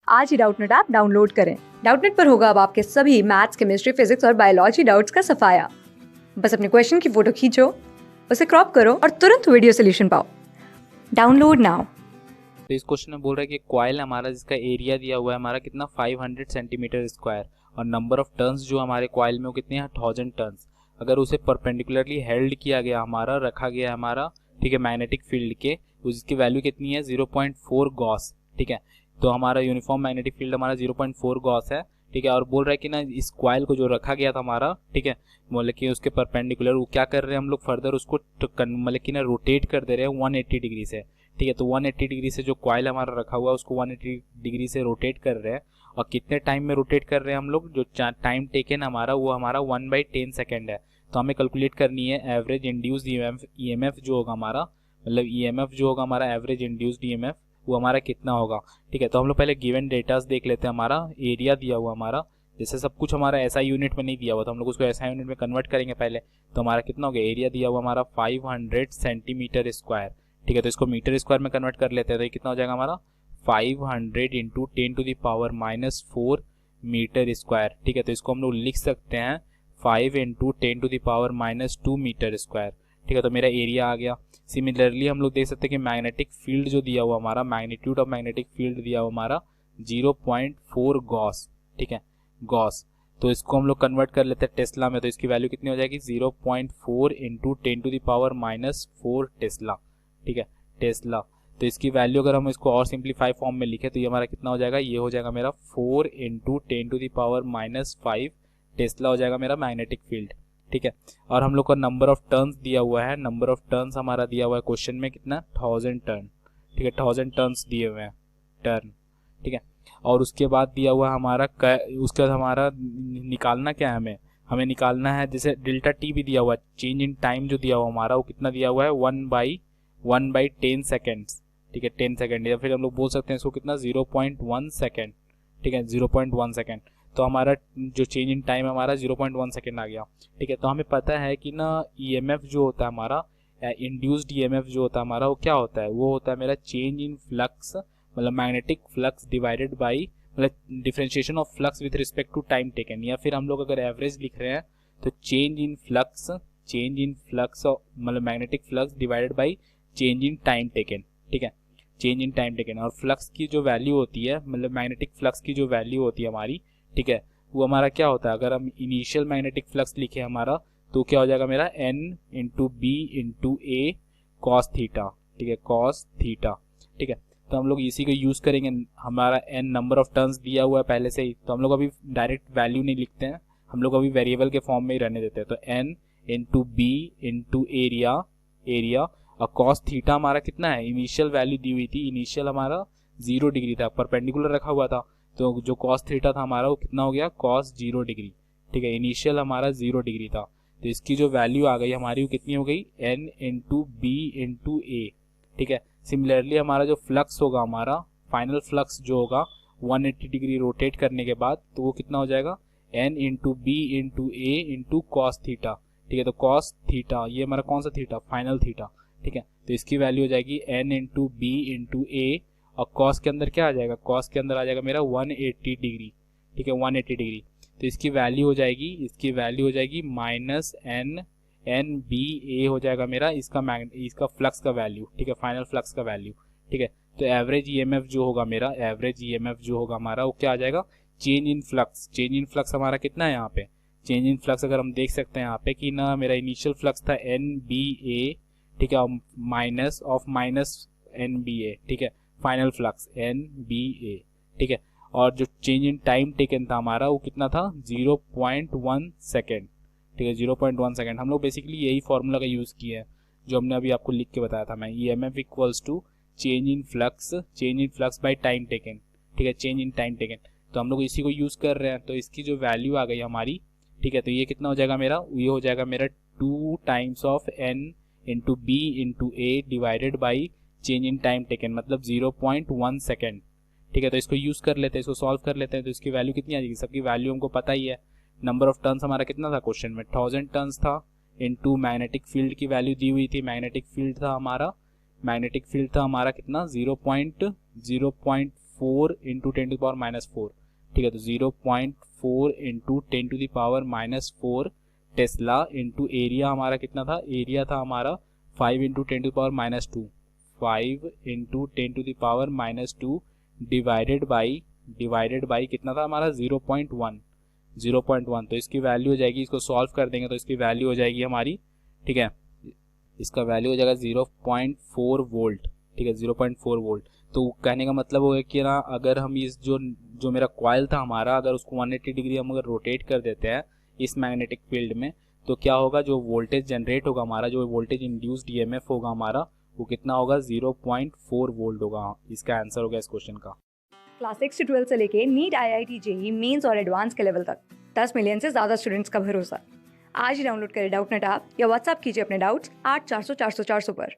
आज ही Doubtnut app download करें। Doubtnut पर होगा अब आपके सभी मैथ्स, केमिस्ट्री, फिजिक्स और बायोलॉजी डाउट्स का सफाया। बस अपने क्वेश्चन की फोटो खींचो, उसे क्रॉप करो और तुरंत वीडियो सोल्यूशन पाओ। Download now. तो इस क्वेश्चन में बोल रहा है कि कॉइल हमारा जिसका एरिया दिया हुआ है हमारा कितना 500 सेंटीमीटर स्क्वायर और नंबर ऑफ टर्न्स जो हमारे कॉइल में वो कितने हैं 1000 टर्न्स। अगर उसे परपेंडिकुलरली हेल्ड किया गया हमारा रखा गया हमारा, ठीक है, मैग्नेटिक फील्ड के, उसकी वैल्यू कितनी है 0.4 गॉस, ठीक है। तो हमारा यूनिफॉर्म मैग्नेटिक फील्ड हमारा 0.4 गॉस है, ठीक है। और बोल रहा है कि ना इस कॉइल को जो रखा गया था हमारा, ठीक है, मतलब कि उसके परपेंडिकुलर वो क्या कर रहे हैं हम लोग फर्दर उसको मतलब कि ना रोटेट कर दे रहे हैं 180 डिग्री से, ठीक है। तो 180 डिग्री से जो कॉइल हमारा रखा हुआ है उसको 180 डिग्री से रोटेट कर रहे हैं। और कितने टाइम में रोटेट कर रहे हैं हम लोग, जो टाइम टेकन हमारा वो हमारा 1/10 सेकेंड है। तो हमें कैलकुलेट करनी है एवरेज इंड्यूस्ड ईएमएफ जो होगा हमारा, मतलब ईएमएफ जो होगा हमारा एवरेज इंड्यूस्ड ईएमएफ वो हमारा कितना होगा, ठीक है। तो हम लोग पहले गिवन डेटास देख लेते हैं। हमारा एरिया दिया हुआ हमारा, जैसे सब कुछ हमारा एसआई यूनिट में नहीं दिया हुआ तो हम लोग उसको एसआई यूनिट में कन्वर्ट करेंगे पहले। तो हमारा कितना हो गया, एरिया दिया हुआ हमारा 500 सेंटीमीटर स्क्वायर, ठीक है। तो इसको मीटर स्क्वायर में कन्वर्ट कर लेते हैं। तो ये कितना हो जाएगा हमारा 500 इंटू 10⁻⁻4 मीटर स्क्वायर, ठीक है। तो इसको हम लोग लिख सकते हैं 5 इंटू 10⁻2 मीटर स्क्वायर, ठीक है। तो मेरा एरिया आ गया। सिमिलरली हम लोग देख सकते हैं कि मैग्नेटिक फील्ड जो दिया हुआ हमारा, मैग्नीट्यूड ऑफ मैग्नेटिक फील्ड दिया हुआ हमारा 0.4 गॉस, ठीक है, गॉस। तो इसको हम लोग कन्वर्ट कर लेते हैं टेस्ला में। तो इसकी वैल्यू कितनी हो जाएगी 0.4 इंटू 10⁻⁻4 टेस्ला, ठीक है, टेस्ला। तो इसकी वैल्यू अगर हम इसको और सिंप्लीफाई फॉर्म में लिखे तो ये हमारा कितना हो जाएगा, ये हो जाएगा मेरा 4 इंटू 10⁻⁻5 टेस्ला हो जाएगा मेरा मैग्नेटिक फील्ड, ठीक है। और हम लोग का नंबर ऑफ टर्न्स दिया हुआ है, नंबर ऑफ टर्न्स हमारा दिया हुआ है क्वेश्चन में कितना 1000 टर्न, ठीक है, 1000 टर्न्स दिए हुए हैं टर्न, ठीक है। और उसके बाद दिया हुआ हमारा उसके बाद हमारा निकालना क्या है, हमें निकालना है जैसे डेल्टा टी भी दिया हुआ है, चेंज इन टाइम जो दिया हुआ हमारा वो कितना दिया हुआ है 1/10 सेकेंड्स, ठीक है, 10 सेकेंड, या फिर हम लोग बोल सकते हैं इसको कितना 0.1 सेकेंड, ठीक है, 0.1 सेकेंड। तो हमारा जो चेंज इन टाइम हमारा 0.1 सेकेंड आ गया, ठीक है। तो हमें पता है कि ना ईएमएफ जो होता है हमारा, इंड्यूस्ड ईएमएफ जो होता है हमारा वो क्या होता है, वो होता है मेरा चेंज इन फ्लक्स, मतलब मैग्नेटिक फ्लक्स डिवाइडेड बाई, मतलब differentiation of flux with respect to time taken, या फिर हम लोग अगर एवरेज लिख रहे हैं तो चेंज इन फ्लक्स मतलब magnetic flux divided by change in time taken, ठीक है, चेंज इन टाइम टेकन। और फ्लक्स की जो वैल्यू होती है, मतलब मैग्नेटिक फ्लक्स की जो वैल्यू होती है हमारी, ठीक है, वो हमारा क्या होता है, अगर हम इनिशियल मैग्नेटिक फ्लक्स लिखे हमारा तो क्या हो जाएगा मेरा n इंटू बी इंटू ए कॉस थीटा, ठीक है, कॉस थीटा, ठीक है। तो हम लोग इसी को यूज करेंगे। हमारा n नंबर ऑफ टर्न्स दिया हुआ है पहले से ही, तो हम लोग अभी डायरेक्ट वैल्यू नहीं लिखते हैं, हम लोग अभी वेरिएबल के फॉर्म में ही रहने देते हैं। तो n into B into area और कॉस थीटा हमारा कितना है, इनिशियल वैल्यू दी हुई थी, इनिशियल हमारा 0 डिग्री था, परपेंडिकुलर रखा हुआ था, तो जो कॉस थीटा था हमारा वो कितना हो गया कॉस 0 डिग्री, ठीक है, इनिशियल हमारा 0 डिग्री था। तो इसकी जो वैल्यू आ गई हमारी वो कितनी हो गई n इंटू बी इंटू ए, ठीक है। सिमिलरली हमारा जो फ्लक्स होगा हमारा फाइनल फ्लक्स जो होगा 180 डिग्री रोटेट करने के बाद तो वो कितना हो जाएगा n इंटू बी इंटू ए इंटू कॉस थीटा, ठीक है। तो कॉस थीटा ये हमारा कौन सा थीटा, फाइनल थीटा, ठीक है। तो इसकी वैल्यू हो जाएगी n इंटू बी इंटू ए और कॉस के अंदर क्या आ जाएगा, कॉस के अंदर आ जाएगा मेरा 180 डिग्री, ठीक है, 180 डिग्री। तो इसकी वैल्यू हो जाएगी माइनस एन बी ए हो जाएगा मेरा इसका फ्लक्स का वैल्यू, ठीक है, फाइनल फ्लक्स का वैल्यू, ठीक है। तो एवरेज ईएमएफ जो होगा मेरा, एवरेज ईएमएफ जो होगा हमारा वो क्या आ जाएगा चेंज इन फ्लक्स हमारा कितना है यहाँ पे, चेंज इन फ्लक्स अगर हम देख सकते हैं यहाँ पे कि ना मेरा इनिशियल फ्लक्स था एन बी ए, ठीक है, माइनस एन बी ए, ठीक है, फाइनल फ्लक्स एन बी ए, ठीक है। और जो चेंज इन टाइम टेकन था हमारा वो कितना था 0.1 सेकेंड, ठीक है, 0.1 सेकेंड। हम लोग बेसिकली यही फॉर्मूला का यूज़ किया है जो हमने अभी आपको लिख के बताया था मैं, EMF equals to change in flux by time taken, ठीक है, चेंज इन टाइम टेकन। तो हम लोग इसी को यूज़ कर रहे हैं। तो इसकी जो वैल्यू आ गई हमारी, ठीक है, तो ये कितना हो जाएगा मेरा, ये हो जाएगा मेरा 2 times of n into B into A divided by change in time taken, मतलब 0.1 सेकेंड, ठीक है। तो इसको यूज कर लेते हैं, इसको सॉल्व कर लेते हैं। तो इसकी वैल्यू कितनी आ जाएगी, सबकी वैल्यू हमको पता ही है। नंबर ऑफ टर्न्स हमारा कितना था क्वेश्चन में 1000 टर्न्स था, इनटू मैग्नेटिक फील्ड की वैल्यू दी हुई थी, मैग्नेटिक फील्ड था हमारा कितना 4 into 10 to the power minus 4, ठीक है। तो 0.4 into 10 to the power minus 4 tesla into area हमारा कितना था, एरिया था हमारा 5 into 10 to the power minus 2, 5 into 10 to the power minus 2 divided by कितना था हमारा 0.1। तो इसकी वैल्यू हो जाएगी, इसको सॉल्व कर देंगे तो इसकी वैल्यू हो जाएगी हमारी, ठीक है, इसका वैल्यू हो जाएगा 0.4 वोल्ट, ठीक है, 0.4 वोल्ट। तो कहने का मतलब हो गया कि ना अगर हम इस जो मेरा कॉइल था हमारा, अगर उसको 180 डिग्री हम अगर रोटेट कर देते हैं इस मैग्नेटिक फील्ड में, तो क्या होगा, जो वोल्टेज जनरेट होगा हमारा, जो वोल्टेज इंड्यूस्ड ईएमएफ होगा हमारा, वो कितना होगा, 0.4 वोल्ट होगा। इसका आंसर होगा इस क्वेश्चन का। क्लास 6 से 12 से लेके नीट, IIT, जेईई मेंस और एडवांस के लेवल तक 10 मिलियन से ज्यादा स्टूडेंट्स का भरोसा। आज ही डाउनलोड करें डाउटनेट ऐप या व्हाट्सएप कीजिए अपने डाउट्स 8400 400 400 पर।